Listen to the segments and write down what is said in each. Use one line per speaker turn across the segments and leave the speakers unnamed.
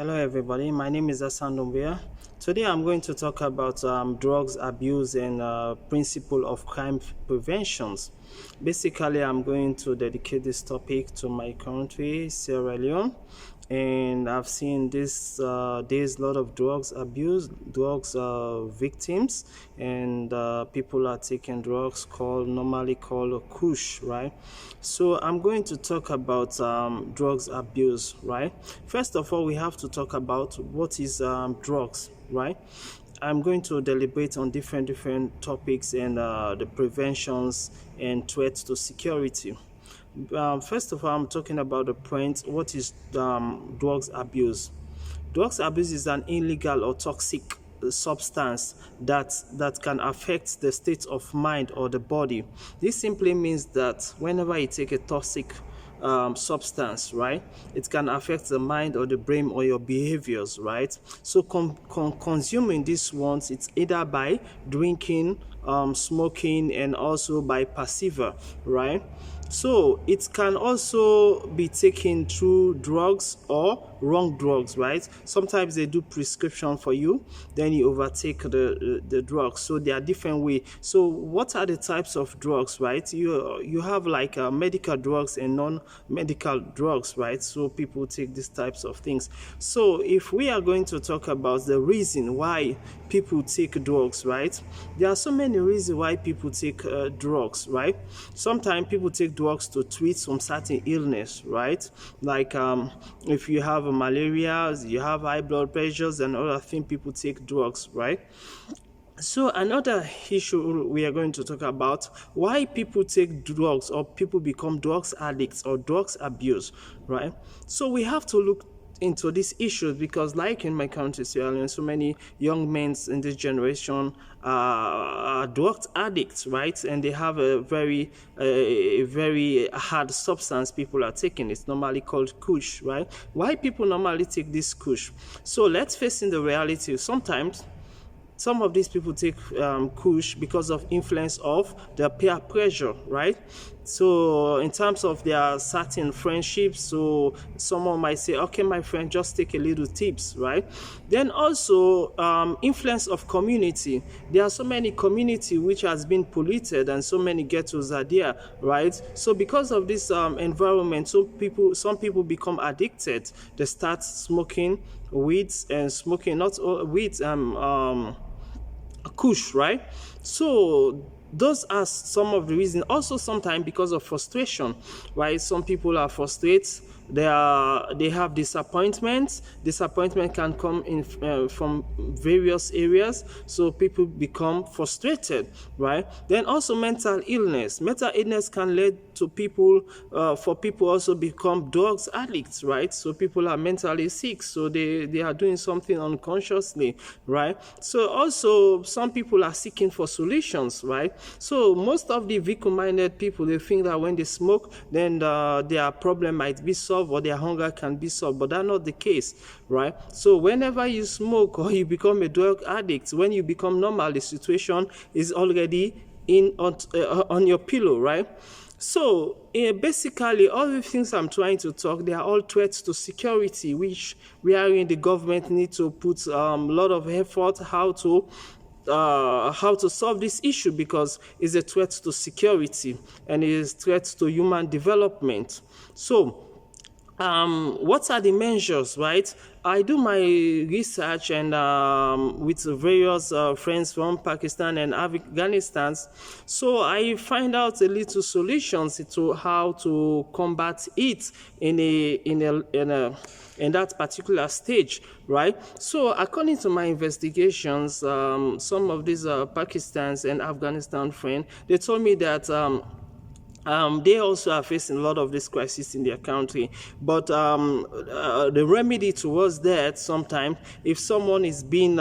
Hello, everybody. My name is Hassan Dumbia. Today, I'm going to talk about drugs abuse and principle of crime preventions. Basically, I'm going to dedicate this topic to my country, Sierra Leone, and I've seen this days a lot of drugs abuse, drugs victims, and people are taking drugs normally called Kush, right? So I'm going to talk about drugs abuse, right? First of all, we have to talk about what is drugs, right? I'm going to deliberate on different topics and the preventions and threats to security. First of all, I'm talking about the point. What is drugs abuse? Drugs abuse is an illegal or toxic substance that can affect the state of mind or the body. This simply means that whenever you take a toxic substance, right, it can affect the mind or the brain or your behaviors, right? So consuming these ones, it's either by drinking, smoking, and also by passive, right? So it can also be taken through drugs or wrong drugs, right? Sometimes they do prescription for you, then you overtake the drugs. So there are different ways. So what are the types of drugs, right? You have like medical drugs and non-medical drugs, right? So people take these types of things. So if we are going to talk about the reason why people take drugs, right? There are so many reasons why people take drugs, right? Sometimes people take drugs to treat some certain illness, right? Like if you have malaria, you have high blood pressures and other things, people take drugs, right? So another issue we are going to talk about, why people take drugs or people become drugs addicts or drugs abuse, right? So we have to look into these issues because, like in my country, Sierra Leone, so many young men in this generation are drug addicts, right? And they have a very hard substance people are taking. It's normally called Kush, right? Why people normally take this Kush? So let's face in the reality. Sometimes some of these people take Kush because of influence of their peer pressure, right? So in terms of their certain friendships, so someone might say, okay, my friend, just take a little tips, right? Then also influence of community. There are so many community which has been polluted and so many ghettos are there, right? So because of this environment, some people become addicted. They start smoking weeds and smoking not weeds Kush, right? So those are some of the reasons. Also, sometimes because of frustration, right? Some people are frustrated. They have disappointments. Disappointment can come in from various areas, so people become frustrated, right? Then also mental illness. Mental illness can lead to people for people also become drugs addicts, right? So people are mentally sick, so they are doing something unconsciously, right? So also some people are seeking for solutions, right? So most of the vehicle-minded people, they think that when they smoke, then their problem might be solved or their hunger can be solved, but that's not the case, right? So whenever you smoke or you become a drug addict, when you become normal, the situation is already on your pillow, right? So basically, all the things I'm trying to talk, they are all threats to security, which we are in the government need to put a lot of effort how to solve this issue, because it's a threat to security and it is a threat to human development. So what are the measures, right? I do my research and with various friends from Pakistan and Afghanistan, so I find out a little solutions to how to combat it in that particular stage, right? So according to my investigations, some of these Pakistans and Afghanistan friends, they told me that they also are facing a lot of this crisis in their country, but the remedy towards that, sometimes if someone is being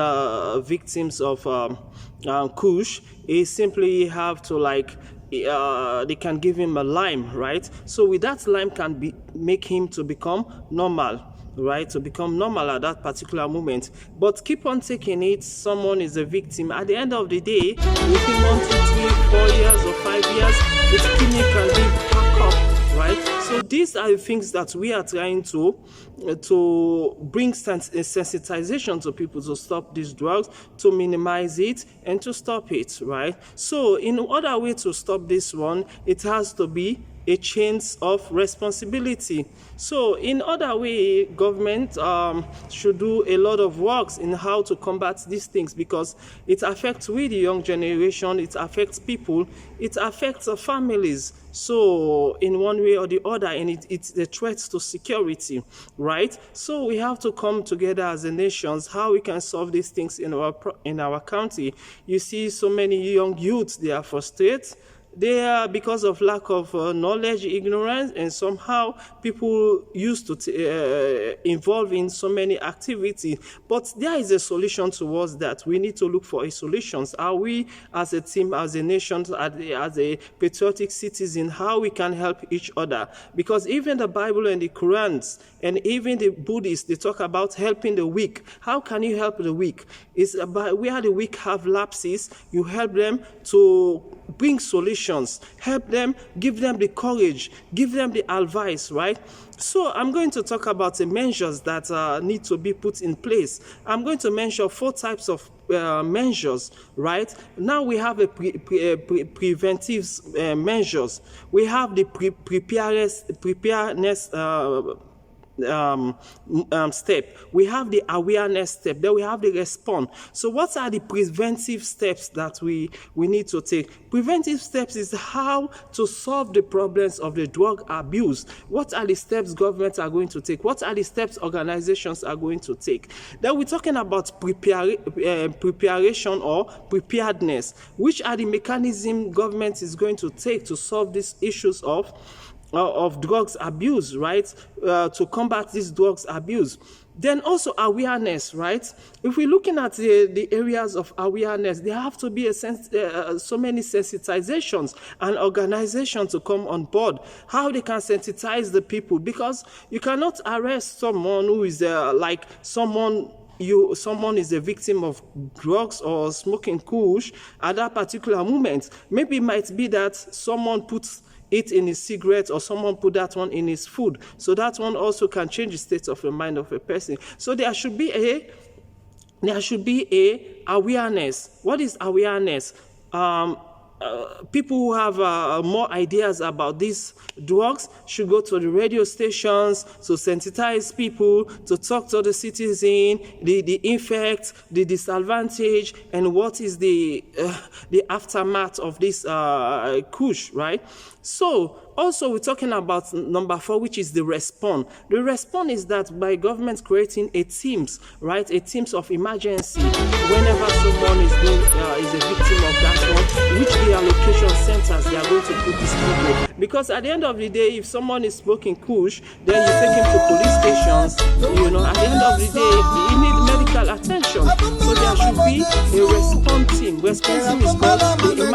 victims of Kush, is simply have to they can give him a lime, right? So with that lime can make him to become normal, right, to become normal at that particular moment. But keep on taking it, someone is a victim. At the end of the day, within 1 to 3, 4 years or 5 years, the kidney can be back up, right? So these are the things that we are trying to bring sensitization to people to stop these drugs, to minimize it, and to stop it, right? So in other way to stop this one, it has to be a change of responsibility. So in other way, government should do a lot of works in how to combat these things, because it affects the young generation, it affects people, it affects families. So in one way or the other, and it's a threat to security, right? So we have to come together as a nation, how we can solve these things in our country. You see so many young youths, they are frustrated. They are because of lack of knowledge, ignorance, and somehow people used to involve in so many activities. But there is a solution towards that. We need to look for a solution. Are we, as a team, as a nation, as a patriotic citizen, how we can help each other? Because even the Bible and the Quran and even the Buddhists, they talk about helping the weak. How can you help the weak? It's about where the weak have lapses, you help them to bring solutions, help them, give them the courage, give them the advice, right? So I'm going to talk about the measures that need to be put in place. I'm going to mention 4 types of measures, right? Now we have a preventive measures. We have the preparedness step. We have the awareness step. Then we have the response. So what are the preventive steps that we need to take? Preventive steps is how to solve the problems of the drug abuse. What are the steps governments are going to take? What are the steps organizations are going to take? Then we're talking about preparation or preparedness. Which are the mechanisms government is going to take to solve these issues of drugs abuse, right? To combat this drugs abuse. Then also awareness, right? If we're looking at the areas of awareness, there have to be so many sensitizations and organizations to come on board, how they can sensitize the people, because you cannot arrest someone who is like someone is a victim of drugs or smoking Kush at that particular moment. Maybe it might be that someone puts it in his cigarette, or someone put that one in his food. So that one also can change the state of the mind of a person. So there should be a awareness. What is awareness? People who have more ideas about these drugs should go to the radio stations to sensitize people, to talk to the citizen, the effects, the disadvantage, and what is the aftermath of this Kush, right? So also we're talking about number 4, which is the response. The response is that by government creating a teams, right? A teams of emergency. Whenever someone is a victim of that one, which reallocation centers they are going to put these people. Because at the end of the day, if someone is smoking Kush, then you take him to police stations. You know, at the end of the day, he needs medical attention. So there should be a response team. Response team is called the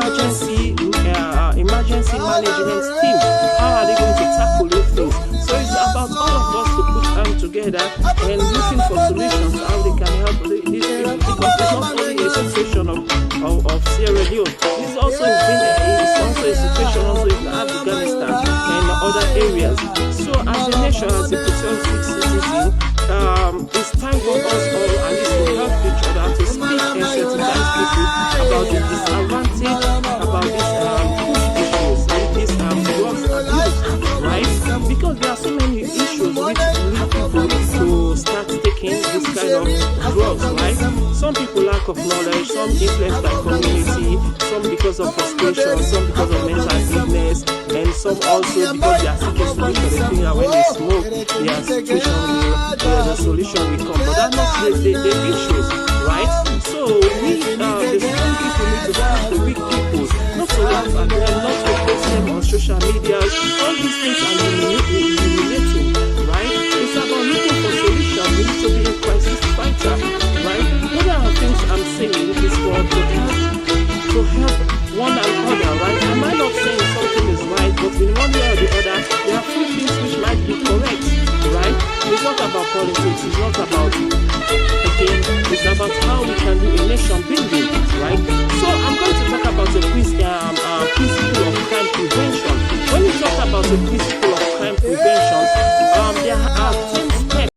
emergency management team. How are they going to tackle these things? So it's about all of us to put hands together and looking for solutions how they can help these people, because it's not only a situation of Sierra Leone. It's also a situation also in Afghanistan and other areas. So as a nation, as a patriotic citizen, it's time for us all at least to help each other to speak and sensitize people about the disadvantage about this issues and this drugs abuse, right? Because there are so many issues which need people to start taking this kind of drugs, right? Some people lack of knowledge, some influenced by community, some because of frustration, some because of mental illness, and some also because they are seeking solution. They think that when they smoke, the solution will come. But that's not the issues, right? So we, the strong people need to push the weak people, not to laugh at them, not to post them on social media. All these things are humiliating, right? It's about looking for solutions. We need to be a crisis fighter, right? What are the things I'm saying is for to help one another, right? Am I not saying something is right, but in one way or the other, there are few things which might be correct, right? It's not about politics, it's not about